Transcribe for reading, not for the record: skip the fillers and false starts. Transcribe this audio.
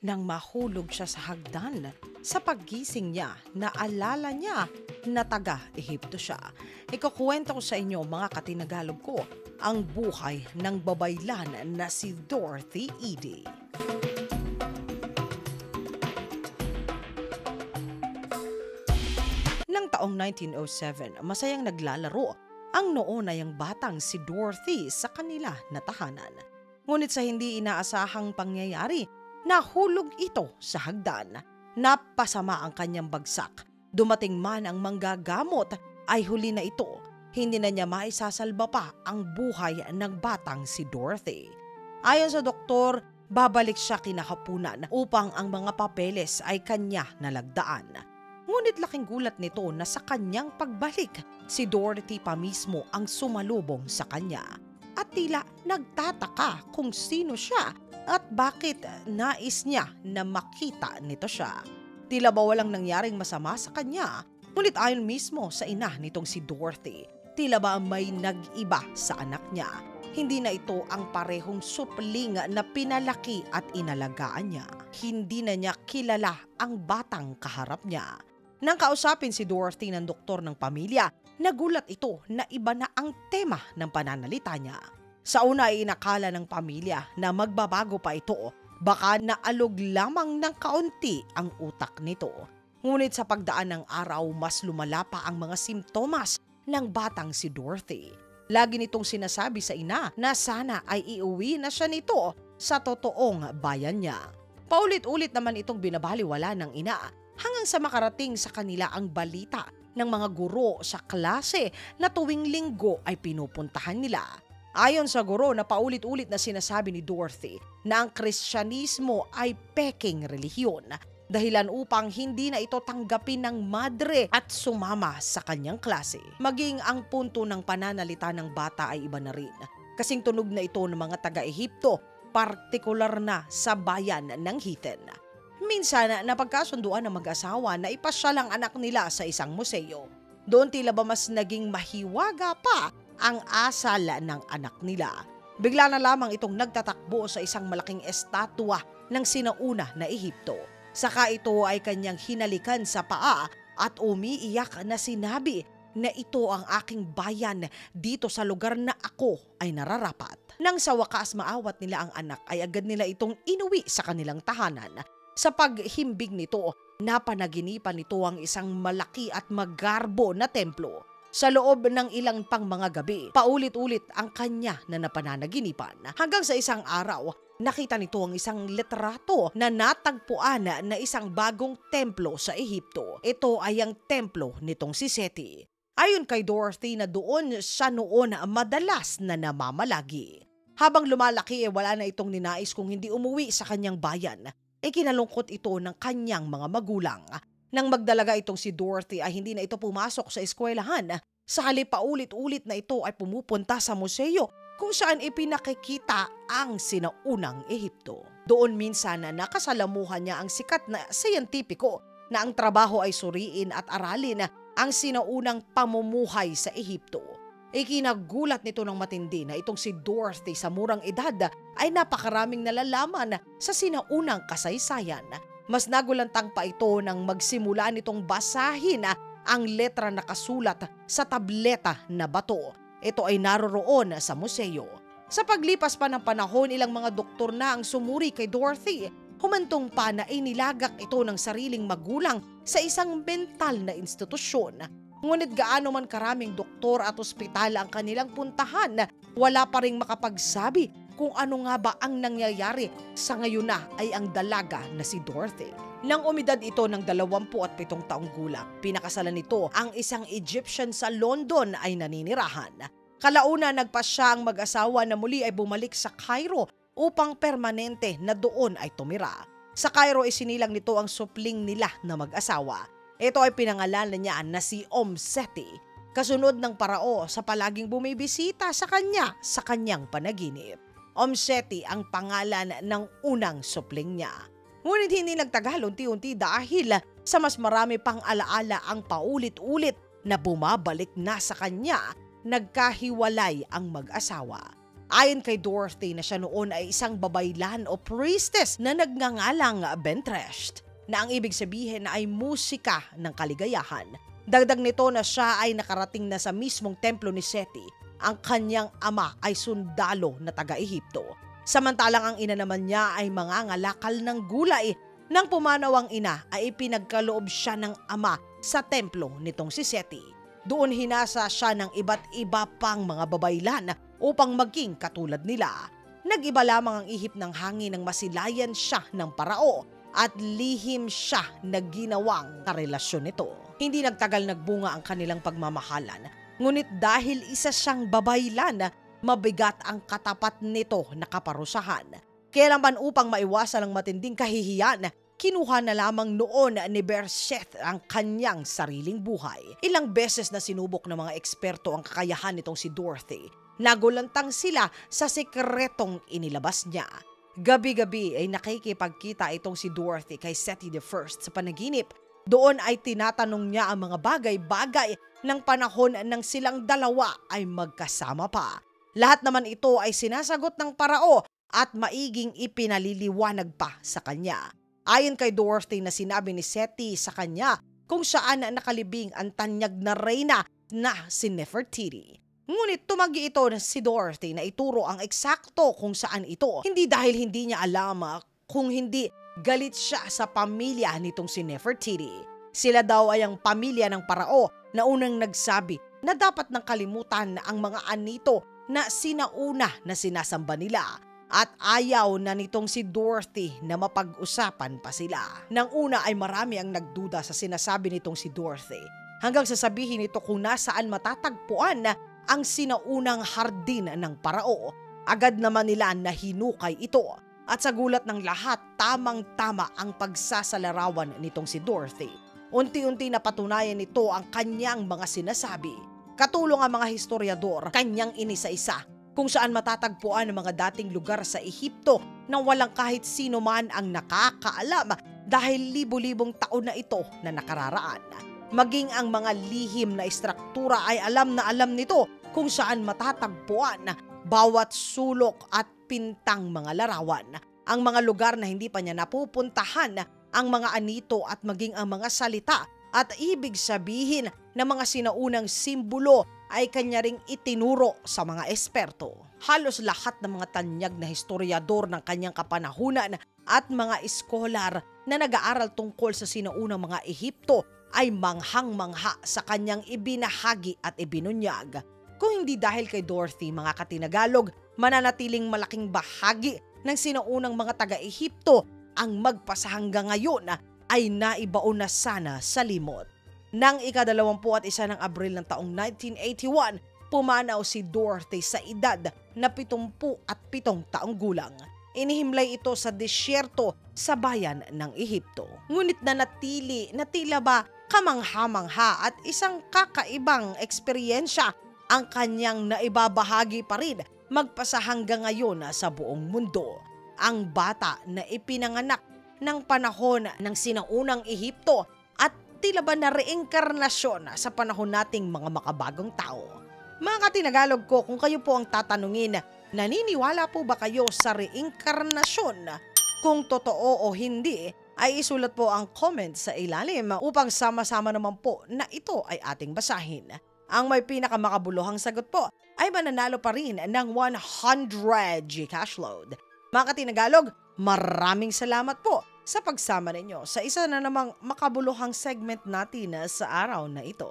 Nang mahulog siya sa hagdan, sa paggising niya, naalala niya na taga-Ehipto siya. Ikukwento ko sa inyo mga katinagalog ko ang buhay ng babaylan na si Dorothy Eady. Nang taong 1907, masayang naglalaro ang noon ay ang batang si Dorothy sa kanila na tahanan. Ngunit sa hindi inaasahang pangyayari, nahulog ito sa hagdan. Napasama ang kanyang bagsak. Dumating man ang manggagamot ay huli na ito. Hindi na niya maisasalba pa ang buhay ng batang si Dorothy. Ayon sa doktor, babalik siya kinahapunan upang ang mga papeles ay kanya nalagdaan. Ngunit laking gulat nito na sa kanyang pagbalik, si Dorothy pa mismo ang sumalubong sa kanya. At tila nagtataka kung sino siya at bakit nais niya na makita nito siya. Tila ba walang nangyaring masama sa kanya? Ngunit ayon mismo sa ina nitong si Dorothy, tila ba may nag-iba sa anak niya? Hindi na ito ang parehong supling na pinalaki at inalagaan niya. Hindi na niya kilala ang batang kaharap niya. Nang kausapin si Dorothy ng doktor ng pamilya, nagulat ito na iba na ang tema ng pananalita niya. Sa una ay inakala ng pamilya na magbabago pa ito, baka naalog lamang ng kaunti ang utak nito. Ngunit sa pagdaan ng araw, mas lumala pa ang mga simptomas ng batang si Dorothy. Lagi nitong sinasabi sa ina na sana ay iuwi na siya nito sa totoong bayan niya. Paulit-ulit naman itong binabaliwala ng ina hanggang sa makarating sa kanila ang balita ng mga guro sa klase na tuwing linggo ay pinupuntahan nila. Ayon sa guro na paulit-ulit na sinasabi ni Dorothy na ang Kristyanismo ay peking relihiyon, dahilan upang hindi na ito tanggapin ng madre at sumama sa kanyang klase. Maging ang punto ng pananalita ng bata ay iba na rin. Kasing tunog na ito ng mga taga-Ehipto, partikular na sa bayan ng Hithen. Minsan napagkasunduan ng mag-asawa na ipasyal ang anak nila sa isang museo. Doon tila ba mas naging mahiwaga pa ang asal ng anak nila. Bigla na lamang itong nagtatakbo sa isang malaking estatwa ng sinauna na Ehipto. Saka ito ay kanyang hinalikan sa paa at umiiyak na sinabi na ito ang aking bayan dito sa lugar na ako ay nararapat. Nang sa wakas maawat nila ang anak ay agad nila itong inuwi sa kanilang tahanan. Sa paghimbing nito, napanaginipan nito ang isang malaki at magarbo na templo. Sa loob ng ilang pang mga gabi, paulit-ulit ang kanya na napananaginipan. Hanggang sa isang araw, nakita nito ang isang litrato na natagpuan na isang bagong templo sa Ehipto. Ito ay ang templo nitong si Seti. Ayon kay Dorothy na doon siya noon madalas na namamalagi. Habang lumalaki wala na itong ninais kung hindi umuwi sa kanyang bayan. Kinalungkot ito ng kanyang mga magulang. Nang magdalaga itong si Dorothy ay hindi na ito pumasok sa eskwelahan. Sa halip paulit-ulit na ito ay pumupunta sa museo kung saan ipinakikita ang sinaunang Ehipto. Doon minsan nakasalamuhan niya ang sikat na siyentipiko na ang trabaho ay suriin at aralin ang sinaunang pamumuhay sa Ehipto. Ikinagulat nito ng matindi na itong si Dorothy sa murang edad ay napakaraming nalalaman sa sinaunang kasaysayan. Mas nagulantang pa ito nang magsimula nitong basahin ang letra na kasulat sa tableta na bato. Ito ay naroroon sa museo. Sa paglipas pa ng panahon, ilang mga doktor na ang sumuri kay Dorothy. Humantong pa na inilagak ito ng sariling magulang sa isang mental na institusyon. Ngunit gaano man karaming doktor at ospital ang kanilang puntahan, wala pa ring makapagsabi kung ano nga ba ang nangyayari sa ngayon na ay ang dalaga na si Dorothy. Nang umidad ito ng 27 taong gulang, pinakasalan nito ang isang Egyptian sa London ay naninirahan. Kalauna nagpasya ang mag-asawa na muli ay bumalik sa Cairo upang permanente na doon ay tumira. Sa Cairo isinilang nito ang supling nila na mag-asawa. Ito ay pinangalanan niya na si Seti, kasunod ng parao sa palaging bumibisita sa kanya sa kanyang panaginip. Seti ang pangalan ng unang supling niya. Ngunit hindi nagtagal unti-unti dahil sa mas marami pang alaala ang paulit-ulit na bumabalik na sa kanya, nagkahiwalay ang mag-asawa. Ayon kay Dorothy na siya noon ay isang babaylan o priestess na nagngangalang Bentresht, na ang ibig sabihin ay musika ng kaligayahan. Dagdag nito na siya ay nakarating na sa mismong templo ni Seti. Ang kanyang ama ay sundalo na taga-Ehipto. Samantalang ang ina naman niya ay mangangalakal ng gulay. Nang pumanaw ang ina ay ipinagkaloob siya ng ama sa templo nitong si Seti. Doon hinasa siya ng iba't iba pang mga babaylan upang maging katulad nila. Nag-iba lamang ang ihip ng hangin nang masilayan siya ng parao at lihim siya na ginawang karelasyon nito. Hindi nagtagal nagbunga ang kanilang pagmamahalan, ngunit dahil isa siyang babaylan, mabigat ang katapat nito na kaparusahan. Kaya naman upang maiwasan ang matinding kahihiyan, kinuha na lamang noon ni Bersheth ang kanyang sariling buhay. Ilang beses na sinubok ng mga eksperto ang kakayahan nitong si Dorothy. Nagulantang sila sa sekretong inilabas niya. Gabi-gabi ay nakikipagkita itong si Dorothy kay Seti I sa panaginip. Doon ay tinatanong niya ang mga bagay-bagay ng panahon nang silang dalawa ay magkasama pa. Lahat naman ito ay sinasagot ng parao at maiging ipinaliliwanag pa sa kanya. Ayon kay Dorothy na sinabi ni Seti sa kanya kung saan nakalibing ang tanyag na reyna na si Nefertiti. Ngunit tumanggi ito si Dorothy na ituro ang eksakto kung saan ito. Hindi dahil hindi niya alam kung hindi galit siya sa pamilya nitong si Nefertiti. Sila daw ay ang pamilya ng parao na unang nagsabi na dapat nang kalimutan ang mga anito na sinauna na sinasamba nila. At ayaw na nitong si Dorothy na mapag-usapan pa sila. Nang una ay marami ang nagduda sa sinasabi nitong si Dorothy, hanggang sasabihin nito kung nasaan matatagpuan ang sinaunang hardin ng parao. Agad naman nila na hinukay ito. At sa gulat ng lahat, tamang-tama ang pagsasalarawan nitong si Dorothy. Unti-unti na patunayan nito ang kanyang mga sinasabi. Katulong ang mga historiador, kanyang inisa-isa, kung saan matatagpuan ang mga dating lugar sa Ehipto na walang kahit sino man ang nakakaalam dahil libo-libong taon na ito na nakararaan. Maging ang mga lihim na istruktura ay alam na alam nito kung saan matatagpuan bawat sulok at pintang mga larawan. Ang mga lugar na hindi pa niya napupuntahan, ang mga anito at maging ang mga salita at ibig sabihin ng mga sinaunang simbolo ay kanya ring itinuro sa mga eksperto. Halos lahat ng mga tanyag na historiador ng kanyang kapanahunan at mga eskolar na nag-aaral tungkol sa sinaunang mga Ehipto ay manghang-mangha sa kanyang ibinahagi at ibinunyag. Kung hindi dahil kay Dorothy, mga katinagalog, mananatiling malaking bahagi ng sinaunang mga taga-Ehipto ang magpasa hanggang ngayon ay naibaon na sana sa limot. Nang ika-21 ng Abril ng taong 1981, pumanaw si Dorothy sa edad na 77 taong gulang. Inihimlay ito sa disyerto sa bayan ng Ehipto. Ngunit nanatili na tila ba kamangha-mangha at isang kakaibang eksperyensya ang kanyang naibabahagi pa rin magpasa hanggang ngayon sa buong mundo. Ang bata na ipinanganak ng panahon ng sinaunang Ehipto at tila ba na reinkarnasyon sa panahon nating mga makabagong tao. Mga katinagalog ko, kung kayo po ang tatanungin, naniniwala po ba kayo sa reinkarnasyon? Kung totoo o hindi, ay isulat po ang comment sa ilalim upang sama-sama naman po na ito ay ating basahin. Ang may pinakamakabuluhang sagot po ay mananalo pa rin ng 100 Gcash load. Mga katinagalog, maraming salamat po sa pagsama ninyo sa isa na namang makabuluhang segment natin sa araw na ito.